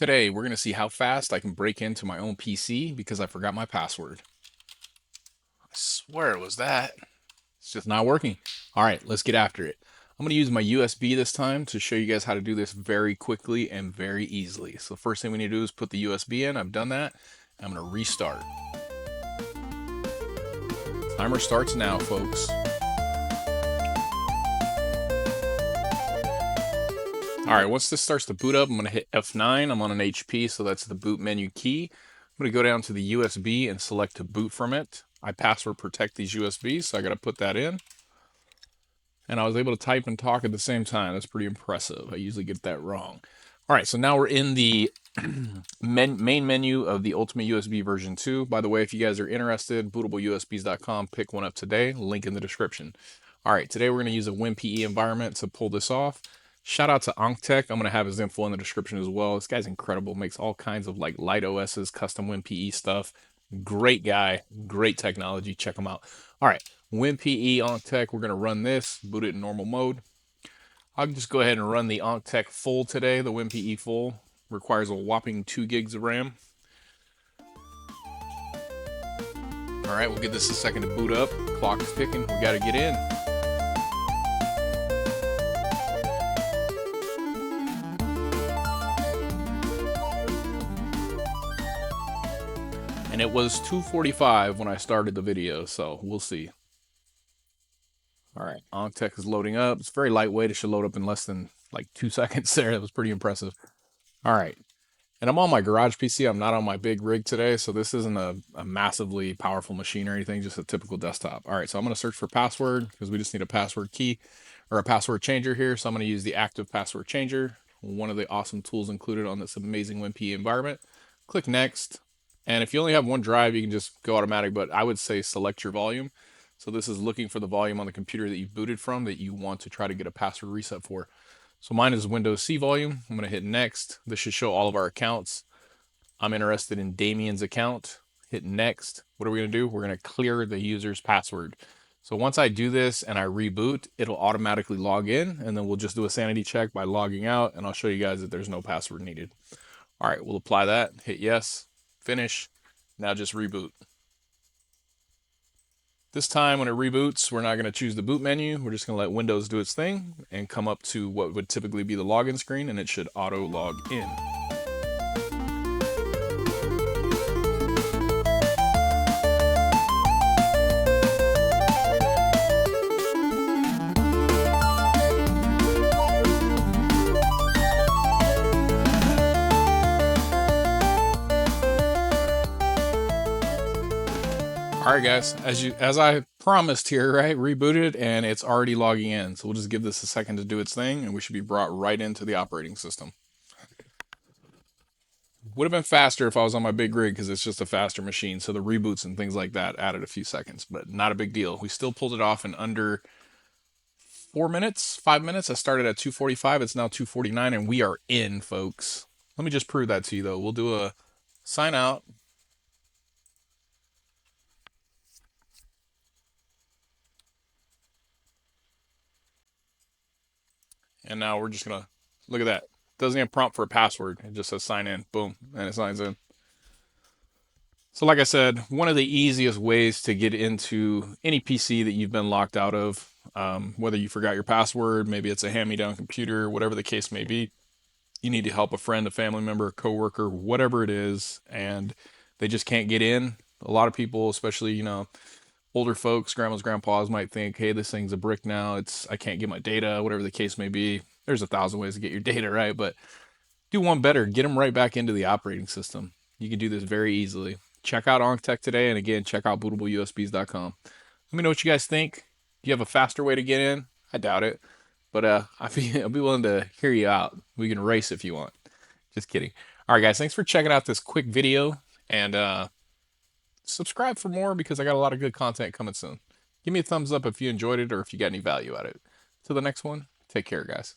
Today, we're going to see how fast I can break into my own PC because I forgot my password. I swear it was that. It's just not working. All right, let's get after it. I'm going to use my USB this time to show you guys how to do this very quickly and very easily. So the first thing we need to do is put the USB in. I've done that. I'm going to restart. Timer starts now, folks. All right, once this starts to boot up, I'm going to hit F9. I'm on an HP, so that's the boot menu key. I'm going to go down to the USB and select to boot from it. I password protect these USBs, so I got to put that in. And I was able to type and talk at the same time. That's pretty impressive. I usually get that wrong. All right, so now we're in the main menu of the Ultimate USB version 2. By the way, if you guys are interested, bootable.usbs.com, pick one up today. Link in the description. All right, today we're going to use a WinPE environment to pull this off. Shout out to Onktech. I'm going to have his info in the description as well. This guy's incredible. Makes all kinds of like light OSs, custom WinPE stuff. Great guy, great technology. Check him out. All right, WinPE Onktech. We're going to run this, boot it in normal mode. I'll just go ahead and run the Onktech full today. The WinPE full requires a whopping 2 gigs of RAM. All right, we'll give this a second to boot up. Clock's ticking. We got to get in. And it was 2:45 when I started the video, so we'll see. All right, Onktech is loading up. It's very lightweight. It should load up in less than like 2 seconds there. That was pretty impressive. All right, and I'm on my garage PC. I'm not on my big rig today, so this isn't a massively powerful machine or anything, just a typical desktop. All right, so I'm going to search for password because we just need a password key or a password changer here. So I'm going to use the active password changer, one of the awesome tools included on this amazing WinPE environment. Click next. And if you only have one drive, you can just go automatic, but I would say select your volume. So this is looking for the volume on the computer that you've booted from that you want to try to get a password reset for. So mine is Windows C volume. I'm going to hit next. This should show all of our accounts. I'm interested in Damien's account. Hit next. What are we going to do? We're going to clear the user's password. So once I do this and I reboot, it'll automatically log in, and then we'll just do a sanity check by logging out, and I'll show you guys that there's no password needed. All right, we'll apply that. Hit yes. Finish. Now just reboot. This time when it reboots, we're not going to choose the boot menu. We're just going to let Windows do its thing and come up to what would typically be the login screen, and it should auto log in. All right, guys, as I promised here, right, rebooted, and it's already logging in. So we'll just give this a second to do its thing, and we should be brought right into the operating system. Would have been faster if I was on my big rig because it's just a faster machine. So the reboots and things like that added a few seconds, but not a big deal. We still pulled it off in under 4 minutes, 5 minutes. I started at 2:45. It's now 2:49, and we are in, folks. Let me just prove that to you, though. We'll do a sign out. And now we're just going to look at that. Doesn't even prompt for a password. It just says sign in. Boom. And it signs in. So like I said, one of the easiest ways to get into any PC that you've been locked out of, whether you forgot your password, maybe it's a hand-me-down computer, whatever the case may be, you need to help a friend, a family member, a coworker, whatever it is, and they just can't get in. A lot of people, especially, older folks, grandmas, grandpas might think, hey, this thing's a brick now. I can't get my data, whatever the case may be. There's 1,000 ways to get your data, right? But do one better. Get them right back into the operating system. You can do this very easily. Check out Onktech today. And again, check out bootable.usbs.com. Let me know what you guys think. Do you have a faster way to get in? I doubt it. But I'll be willing to hear you out. We can race if you want. Just kidding. All right, guys. Thanks for checking out this quick video. And subscribe for more because I got a lot of good content coming soon. Give me a thumbs up if you enjoyed it or if you got any value out of it. Till the next one, take care, guys.